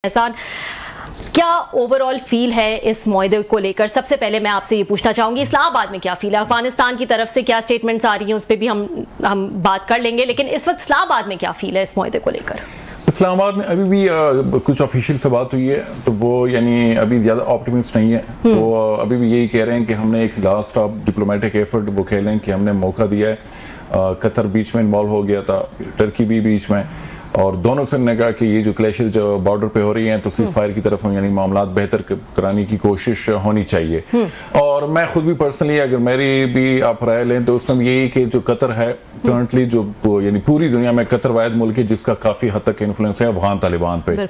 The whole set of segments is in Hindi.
एहसान, क्या ओवरऑल फील है इस मुआहदे को लेकर? सबसे पहले मैं आपसे ये पूछना चाहूंगी, इस्लामाबाद में क्या फील है? अफगानिस्तान की तरफ से क्या स्टेटमेंट्स आ रही हैं उस पर भी हम बात कर लेंगे, लेकिन इस वक्त इस्लामाबाद में क्या फील है इस मुआहदे को लेकर? इस्लामाबाद में अभी भी कुछ ऑफिशियल से बात हुई है, तो वो यानी अभी ज़्यादा ऑप्टिमिस्ट नहीं है। तो अभी भी यही कह रहे हैं कि हमने एक लास्ट ऑफ डिप्लोमेटिक एफर्ट, वो कह लें कि हमने मौका दिया है। कतर बीच में इन्वॉल्व हो गया था, टर्की भी बीच में, और दोनों से ने कहा कि ये जो क्लैशेज जो बॉर्डर पे हो रही हैं तो सीज फायर की तरफ यानी मामला बेहतर कराने की कोशिश होनी चाहिए। और मैं खुद भी पर्सनली अगर मेरी भी आप राय लें तो उसमें यही कि जो कतर है करंटली, जो यानी पूरी दुनिया में कतर वाहिद मुल्क है जिसका काफी हद तक इन्फ्लुएंस है अफगान तालिबान पे,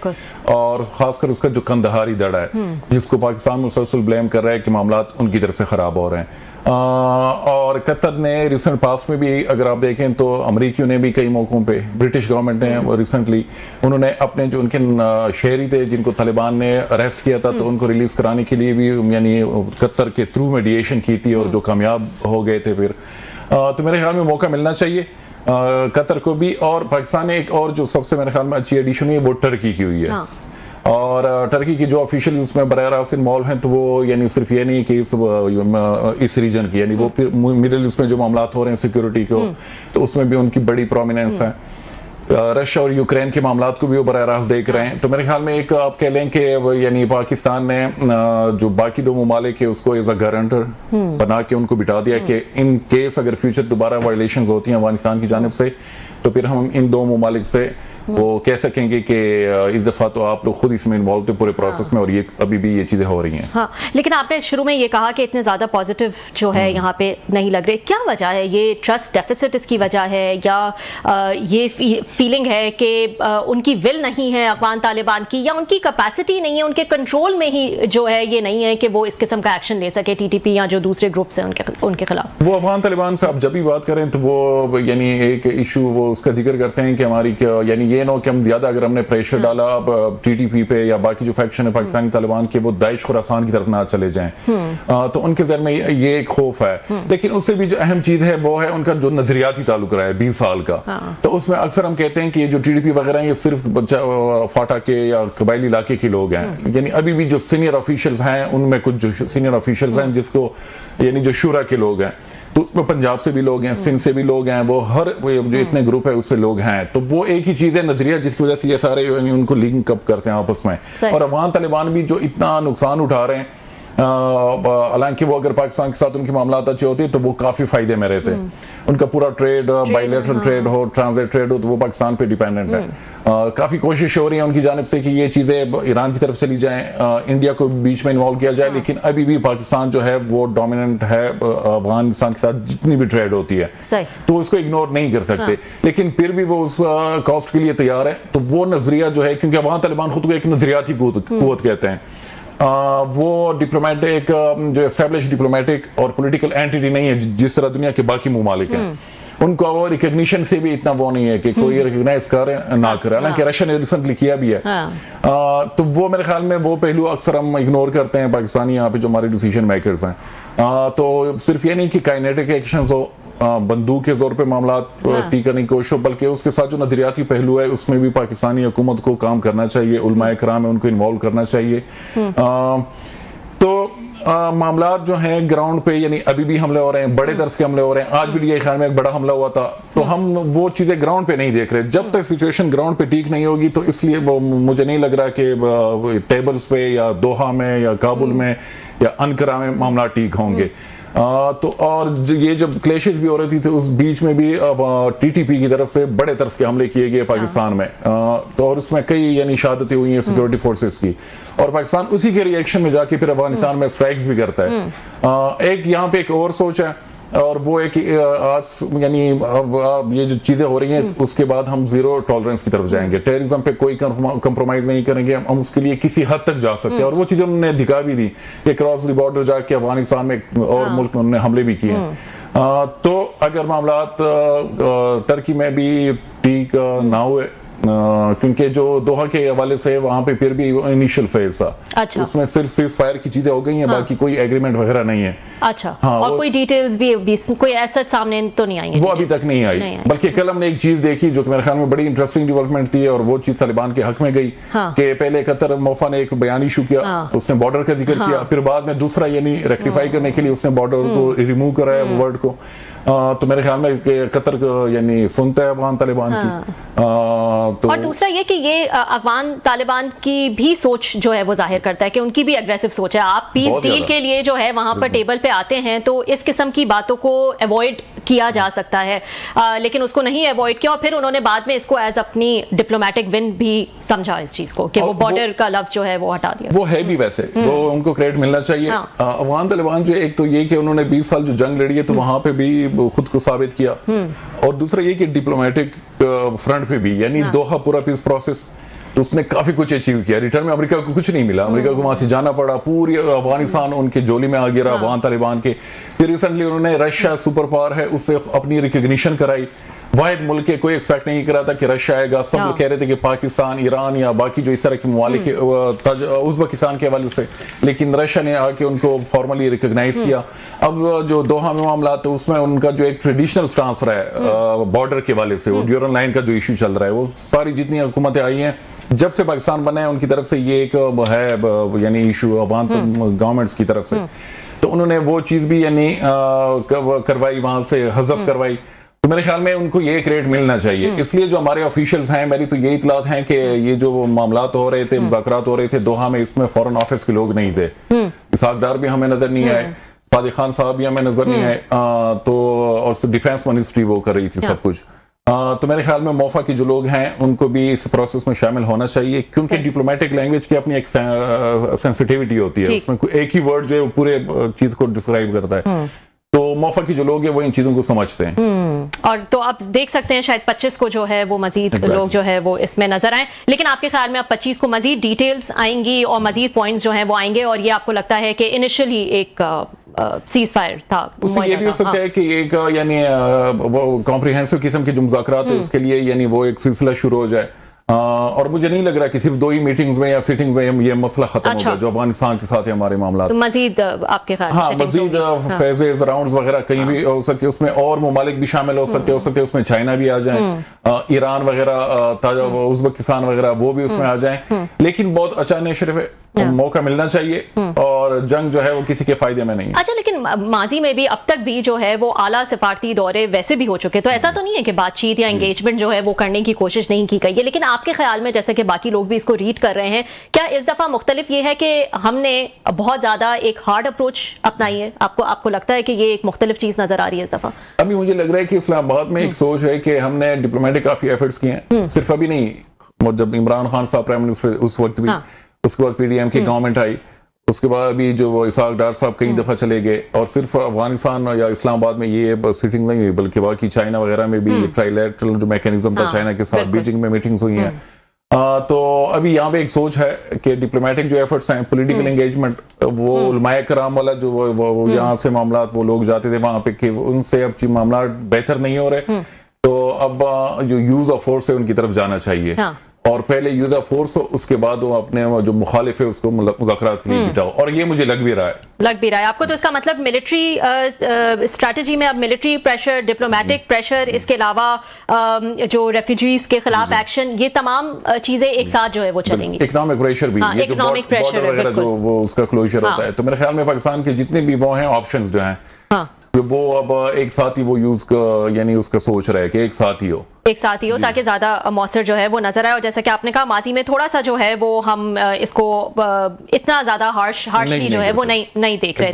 और खासकर उसका जो कंदहारी दड़ा है जिसको पाकिस्तान मुसलसल ब्लेम कर रहा है कि मामला उनकी तरफ से खराब हो रहे हैं। और कतर ने रिसेंट पास्ट में भी अगर आप देखें तो अमरीकियों ने भी कई मौकों पे, ब्रिटिश गवर्नमेंट ने रिसेंटली उन्होंने अपने जो उनके शहरी थे जिनको तालिबान ने अरेस्ट किया था तो उनको रिलीज कराने के लिए भी यानी कतर के थ्रू मेडिएशन की थी और जो कामयाब हो गए थे। फिर तो मेरे ख्याल में मौका मिलना चाहिए कतर को भी। और पाकिस्तान ने एक और जो सबसे मेरे ख्याल में अच्छी एडिशन हुई है वो टर्की की हुई है। और टर्की की जो ऑफिशियल उसमें बराह रास्त इन्वॉल्व हैं तो वो यानी सिर्फ ये नहीं कि इस रीजन की, यानी वो मिडिल ईस्ट में जो मामला हो रहे हैं सिक्योरिटी को, तो उसमें भी उनकी बड़ी प्रोमिनेंस है। रशिया और यूक्रेन के मामला को भी वो बराह रास्त देख रहे हैं। तो मेरे ख्याल में एक आप कह लें कि यानी पाकिस्तान ने जो बाकी दो ममालिक है उसको एज अ गारंटर बना के उनको बिठा दिया कि इन केस अगर फ्यूचर दोबारा वायलेशन होती हैं अफगानिस्तान की जानिब से तो फिर हम इन दो ममालिक से वो कह सकेंगे कि इस दफा तो आप लोग खुद इसमें इन्वॉल्व थे पूरे प्रोसेस में, और ये अभी भी ये चीजें हो रही हैं। हाँ, लेकिन आपने शुरू में ये कहा कि इतने ज्यादा पॉजिटिव जो है यहाँ पे नहीं लग रहे, क्या वजह है? ये ट्रस्ट डेफिसिट इसकी वजह है या ये फीलिंग है कि उनकी विल नहीं है अफगान तालिबान की, या उनकी कैपेसिटी नहीं है, उनके कंट्रोल में ही जो है ये नहीं है कि वो इस किस्म का एक्शन ले सके, टीटीपी या जो दूसरे ग्रुप्स हैं उनके खिलाफ? वो अफगान तालिबान से आप जब भी बात करें तो वो यानी एक इशू वो उसका जिक्र करते हैं कि हमारी यानी ये नो कि हम ज्यादा अगर हमने प्रेशर डाला अब टीटीपी पे या बाकी जो फैक्शन है पाकिस्तानी तालिबान के वो दाइश खुरासान की तरफ ना चले जाएं, तो उनके ज़हन में ये एक खौफ है। लेकिन उससे भी जो अहम चीज है वो है उनका जो नजरियाती ताल्लुक रहा है 20 साल का। तो उसमें अक्सर हम कहते हैं कि ये जो टीटीपी वगैरह ये सिर्फ फाटा के या कबायली इलाके के लोग हैं, यानी अभी भी जो सीनियर ऑफिशियल्स हैं उनमें कुछ जो सीनियर ऑफिशियल्स हैं जिसको यानी जो शुरा के लोग हैं, तो उसमें पंजाब से भी लोग हैं, सिंध से भी लोग हैं, वो हर जो इतने ग्रुप है उससे लोग हैं। तो वो एक ही चीज है नजरिया जिसकी वजह से ये सारे उनको लिंक अप करते हैं आपस में। और अफगान तालिबान भी जो इतना नुकसान उठा रहे हैं, हालांकि वो अगर पाकिस्तान के साथ उनके मामला अच्छे होते तो वो काफी फायदे में रहते। उनका पूरा ट्रेड बायलैटरल ट्रेड हो, ट्रांजिट ट्रेड हो, तो वो पाकिस्तान पे डिपेंडेंट है। काफी कोशिश हो रही है उनकी जानिब से कि ये चीजें ईरान की तरफ चली जाएं, इंडिया को बीच में इन्वॉल्व किया जाए, लेकिन अभी भी पाकिस्तान जो है वो डोमिनेंट है अफगानिस्तान के साथ जितनी भी ट्रेड होती है, तो उसको इग्नोर नहीं कर सकते। लेकिन फिर भी वो उस कॉस्ट के लिए तैयार है। तो वो नजरिया जो है, क्योंकि अफगान तालिबान खुद को एक नजरियाती कुव्वत कहते हैं, वो डिप्लोमेटिक जो एस्टैब्लिश डिप्लोमेटिक और पॉलिटिकल एंटिटी नहीं है जिस तरह दुनिया के बाकी ममालिक हैं। उनको वो रिकॉग्निशन से भी इतना वो नहीं है कि कोई रिकॉग्नाइज करे ना करे, हालांकि रशिया ने रिसेंटली किया भी है। तो वो मेरे ख्याल में वो पहलू अक्सर हम इग्नोर करते हैं पाकिस्तानी यहाँ पे जो हमारे डिसीजन मेकर्स हैं। तो सिर्फ ये नहीं कि काइनेटिक एक्शंस हो, बंदूक के जोर पे मामला ठीक करने की कोशिश हो, बल्कि उसके साथ जो नजरियाती पहलू है उसमें भी पाकिस्तानी हुकूमत को काम करना चाहिए, उलमाए कराम है उनको इन्वॉल्व करना चाहिए। तो मामला जो हैं ग्राउंड पे यानी अभी भी हमले हो रहे हैं, बड़े दर्ज के हमले हो रहे हैं। आज भी ये ख्याल में एक बड़ा हमला हुआ था, तो हम वो चीजें ग्राउंड पे नहीं देख रहे। जब तक सिचुएशन ग्राउंड पे ठीक नहीं होगी तो इसलिए मुझे नहीं लग रहा कि टेबल्स पे या दोहा में या काबुल में या अनकरा में मामला ठीक होंगे। तो और ये जब क्लेशेस भी हो रही थी तो उस बीच में भी टीटीपी की तरफ से बड़े तरस के हमले किए गए पाकिस्तान में, तो और उसमें कई यानी शहादतें हुई हैं सिक्योरिटी फोर्सेस की, और पाकिस्तान उसी के रिएक्शन में जाके फिर अफगानिस्तान में स्ट्राइक्स भी करता है। एक यहाँ पे एक और सोच है, और वो एक आज यानी ये जो चीजें हो रही हैं उसके बाद हम जीरो टॉलरेंस की तरफ जाएंगे, टेररिज्म पे कोई कंप्रोमाइज नहीं करेंगे, हम उसके लिए किसी हद तक जा सकते हैं। और वो चीजें उन्होंने दिखा भी दी कि क्रॉस द बॉर्डर जाके अफगानिस्तान में और मुल्क में उन्होंने हमले भी किए हैं। तो अगर मामला टर्की में भी ठीक ना हुए क्योंकि जो दोहा के हवाले से वहां पे फिर भी इनिशियल फेज था। अच्छा। उसमें सिर्फ सीज फायर की चीजें हो गई हैं, बाकी कोई एग्रीमेंट वगैरह नहीं है। अच्छा। और कोई डिटेल्स भी कोई ऐसा सामने तो नहीं आई है? वो अभी तक नहीं आई। बल्कि कल हमने एक चीज देखी जो कि मेरे ख्याल में बड़ी इंटरेस्टिंग डेवलपमेंट थी, और वो चीज तालिबान के हक में गई कि पहले कतर मोफा ने एक बयान इशू किया, उसने बॉर्डर का जिक्र किया, फिर बाद में दूसरा यानी रेक्टिफाई करने के लिए उसने बॉर्डर को रिमूव कराया वर्ड को। तो मेरे ख्याल में कतर यानी सुनता है अफगान तालिबान की। तो और दूसरा ये कि ये अफगान तालिबान की भी सोच जो है वो जाहिर करता है कि उनकी भी अग्रेसिव सोच है। आप पीस डील के लिए जो है वहां पर टेबल पे आते हैं तो इस किस्म की बातों को अवॉइड किया जा सकता है, लेकिन उसको नहीं अवॉइड किया, और फिर उन्होंने बाद में इसको एज अपनी डिप्लोमेटिक विन भी समझा इस चीज को कि वो बॉर्डर का लफ्ज जो है वो हटा दिया। वो है भी वैसे तो उनको क्रेडिट मिलना चाहिए। अफगान तालिबान जो एक तो ये कि उन्होंने 20 साल जो जंग लड़ी है तो वहां पे भी खुद को साबित किया, और दूसरा ये कि डिप्लोमेटिक फ्रंट पे भी यानी दोहा पूरा पीस प्रोसेस तो उसने काफी कुछ अचीव किया। रिटर्न में अमेरिका को कुछ नहीं मिला, अमेरिका को वहां से जाना पड़ा, पूरी अफगानिस्तान उनके जोली में आ गिरा अफगान तालिबान के। फिर रिसेंटली उन्होंने रशिया सुपर पावर है उससे अपनी रिकॉग्निशन कराई। वाहिद मुल्क के कोई एक्सपेक्ट नहीं कर रहा था कि रशिया आएगा, सब लोग कह रहे थे कि पाकिस्तान, ईरान या बाकी जो इस तरह के ममालिक उज़्बेकिस्तान के हवाले से, लेकिन रशिया ने आके उनको फॉर्मली रिकॉग्नाइज किया। अब जो दोहा में मामला तो उसमें उनका जो एक ट्रेडिशनल स्टांस रहा है बॉर्डर के हवाले से, वो ड्यूरल लाइन का जो इशू चल रहा है, वो सारी जितनी हुकूमतें आई हैं जब से पाकिस्तान बना है उनकी तरफ से ये एक है यानी इशू अफगान गवर्नमेंट्स की तरफ से, तो उन्होंने वो चीज भी यानी करवाई, वहां से हज़फ करवाई। तो मेरे ख्याल में उनको ये क्रेडिट मिलना चाहिए। इसलिए जो हमारे ऑफिशियल्स हैं, मेरी तो ये इतलात हैं कि ये जो मामलात हो रहे थे, मुज़ाकरात हो रहे थे दोहा में, इसमें फॉरेन ऑफिस के लोग नहीं थे। इसहाक डार भी हमें नजर नहीं आए, सादिक खान साहब भी हमें नजर नहीं आए, तो और डिफेंस मिनिस्ट्री वो कर रही थी सब कुछ। तो मेरे ख्याल में मोफा के जो लोग हैं उनको भी इस प्रोसेस में शामिल होना चाहिए, क्योंकि डिप्लोमेटिक लैंग्वेज की अपनी एक सेंसिटिविटी होती है, उसमें एक ही वर्ड जो है पूरे चीज को डिस्क्राइब करता है। तो मोफा की जो लोग हैं वो इन चीजों को समझते हैं। और तो आप देख सकते हैं शायद 25 को जो है वो मजीद लोग जो है वो इसमें नजर आए, लेकिन आपके ख्याल में अब 25 को मजीद डिटेल्स आएंगी और मजीद पॉइंट्स जो हैं वो आएंगे, और ये आपको लगता है कि इनिशियली एक सीज फायर था? उससे ये भी हो सकता है कि एक यानी वो कॉम्प्रिहेंसिव किस्म के जो मुज़ाकरात है उसके लिए यानी वो एक सिलसिला शुरू हो जाए, और मुझे नहीं लग रहा कि सिर्फ 2 ही मीटिंग्स में या सिटिंग्स में ये मसला खत्म होगा जो अफगानिस्तान के साथ है हमारे मामला। तो मजीद आपके ख्याल? हाँ, मजीद फेजेस राउंड्स वगैरह कहीं भी हो सकते हैं, उसमें और ममालिक भी शामिल हो सकते हैं, उसमें चाइना भी आ जाए, ईरान वगैरह, उज़्बेकिस्तान वगैरह वो भी उसमें आ जाए, लेकिन बहुत अचानक सिर्फ मौका मिलना चाहिए, और जंग जो है वो किसी के फायदे में नहीं है। अच्छा, लेकिन माजी में भी अब तक भी जो है वो आला सिफारती दौरे वैसे भी हो चुके, तो ऐसा तो नहीं है कि बातचीत या एंगेजमेंट जो है वो करने की कोशिश नहीं की गई है। लेकिन आपके ख्याल में, जैसे कि बाकी लोग भी इसको रीड कर रहे हैं, क्या इस दफा मुख्तलिफ ये है कि हमने बहुत ज्यादा एक हार्ड अप्रोच अपनाई है? आपको लगता है कि ये एक मुख्तलिफ चीज नजर आ रही है इस दफा? अभी मुझे लग रहा है कि इस्लामाबाद में एक सोच है कि हमने डिप्लोमेटिक काफी एफर्ट्स किए हैं, सिर्फ अभी नहीं, जब इमरान खान साहब प्राइम मिनिस्टर उस वक्त भी, उसके बाद पीडीएम की गवर्नमेंट आई, उसके बाद अभी जो इसहाक डार साहब कई दफा चले गए, और सिर्फ अफगानिस्तान या इस्लामाबाद में ये सिटिंग नहीं हुई, बल्कि बाकी चाइना वगैरह में भी ट्राइलैटरल जो मैकेनिज्म था चाइना के साथ, बीजिंग में मीटिंग्स हुई हैं। तो अभी यहाँ पे एक सोच है कि डिप्लोमेटिक जो एफर्ट्स हैं, पॉलिटिकल एंगेजमेंट, वो उलमाए कराम वाला जो वो यहाँ से मामला वो लोग जाते थे वहां पे, कि उनसे अब मामला बेहतर नहीं हो रहे, तो अब जो यूज ऑफ फोर्स है उनकी तरफ जाना चाहिए, और पहले यूज ऑफ फोर्स हो, उसके बाद वो अपने जो मुखालिफ है उसको मुज़ाकरात के लिए बिठाओ, और ये मुझे लग भी रहा है आपको। तो इसका मतलब मिलिट्री स्ट्रैटेजी में अब मिलिट्री प्रेशर, डिप्लोमेटिक प्रेशर, इसके अलावा जो रेफ्यूजीज के खिलाफ एक्शन, ये तमाम चीजें एक साथ जो है वो चलेंगी। इकोनॉमिक प्रेशर भी, इकोनॉमिक प्रेशर वगैरह जो वो उसका क्लोजर होता है, तो मेरे ख्याल में पाकिस्तान के जितने भी वो हैं ऑप्शंस जो हैं, वो अब एक साथ ही वो यूज यानी उसका सोच रहा है कि एक साथ ही हो, ताकि ज्यादा मौसर जो है वो नजर आए। और जैसा कि आपने कहा, माजी में थोड़ा सा जो है वो हम इसको इतना ज्यादा हार्शली जो है वो नहीं देख रहे थे।